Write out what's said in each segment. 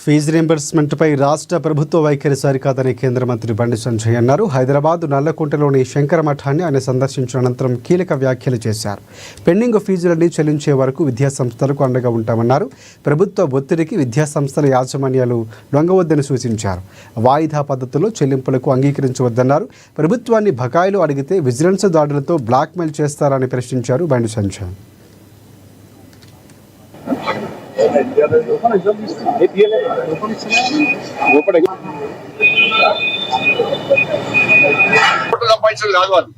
Fee రీయింబర్స్మెంట్పై రాష్ట్ర ప్రభుత్వ వైఖరి సరికాదని కేంద్ర మంత్రి బండి సంజయ్ అన్నారు. హైదరాబాద్ నల్లకుంటలోని శంకర మఠాన్ని ఆయన సందర్శించిన అనంతరం కీలక వ్యాఖ్యలు చేశారు. పెండింగ్ ఫీజులన్నీ చెల్లించే వరకు విద్యాసంస్థలకు అండగా ఉంటామన్నారు. ప్రభుత్వ ఒత్తిడికి విద్యాసంస్థల యాజమాన్యాలు లొంగవద్దని సూచించారు. వాయిదా పద్ధతిలో చెల్లింపులకు అంగీకరించవద్దన్నారు. ప్రభుత్వాన్ని బకాయిలు అడిగితే విజిలెన్స్ దాడులతో బ్లాక్మెయిల్ చేస్తారని ప్రశ్నించారు బండి సంజయ్. సంపాదించదు కాదు వాళ్ళు.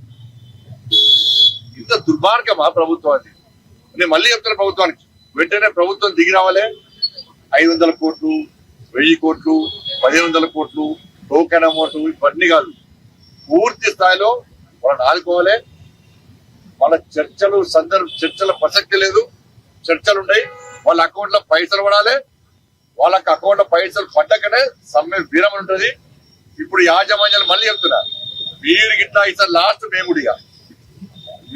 ఇంత దుర్మార్గమా ప్రభుత్వాన్ని? నేను మళ్ళీ చెప్తున్నా, ప్రభుత్వానికి వెంటనే ప్రభుత్వం దిగి రావాలి. 500 కోట్లు, 1000 కోట్లు, 1500 కోట్లు, టోకెన్ అమౌంట్ ఇవన్నీ కాదు, పూర్తి స్థాయిలో వాళ్ళని ఆదుకోవాలి. వాళ్ళ చర్చల ప్రసక్తి లేదు. చర్చలు ఉన్నాయి, వాళ్ళ అకౌంట్ లో పైసలు పడాలి. వాళ్ళకి అకౌంట్ లో పైసలు పడ్డాకనే సమ్మె విరమణ ఉంటుంది. ఇప్పుడు యాజమాన్యాలు మళ్ళీ చెప్తున్నా, మీరు గిట్లా ఈసారి లాస్ట్ మేము కూడా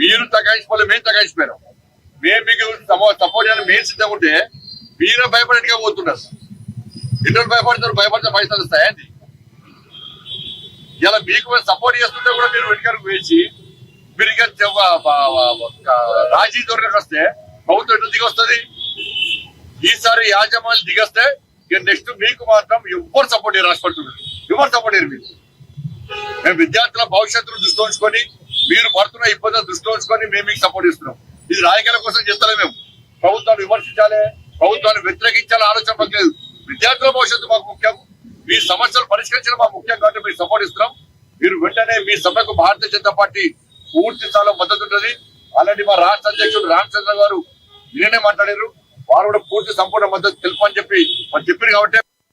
మీరు తగ్గించుకోవాలి, మేము తగ్గించిపోయినాం. మేము మీకు సపోర్ట్ చేయాలి, మేము సిద్ధంగా ఉంటే మీరు భయపడేట్టుగా పోతున్నారు. ఇద్దరు భయపడితే పైసలు వస్తాయండి. ఇలా మీకు సపోర్ట్ చేస్తుంటే కూడా మీరు వెనుకకు వేసి మీరు ఇంకా రాజీ దొరకకు వస్తే ప్రభుత్వం ఎటు దిగి వస్తుంది? ఈసారి యాజమాన్యం దిగొస్తే నెక్స్ట్ మీకు మాత్రం ఎవరు సపోర్ట్ చేయరు. రాష్ట్రపతి ఎవరు సపోర్ట్ చేయరు. మీకు మేము విద్యార్థుల భవిష్యత్తును దృష్టిలో ఉంచుకొని, మీరు పడుతున్న ఇబ్బందులు దృష్టిలో ఉంచుకొని మేము మీకు సపోర్ట్ ఇస్తున్నాం. ఇది రాజకీయాల కోసం చేస్తలే. మేము ప్రభుత్వాన్ని విమర్శించాలి, ప్రభుత్వాన్ని వ్యతిరేకించాలి ఆలోచన మాకు లేదు. విద్యార్థుల భవిష్యత్తు మాకు ముఖ్యం. మీ సమస్యలు పరిష్కరించడం మాకు ముఖ్యం కాబట్టి మీరు సపోర్ట్ ఇస్తున్నాం. మీరు వెంటనే మీ సభకు భారతీయ జనతా పార్టీ పూర్తి స్థాయిలో మద్దతు ఉంటుంది. ఆల్రెడీ మా రాష్ట్ర అధ్యక్షుడు రామచంద్ర గారు నిన్ననే మాట్లాడారు. వారు కూడా పూర్తి సంపూర్ణ మద్దతు తెలుపని చెప్పి చెప్పారు కాబట్టి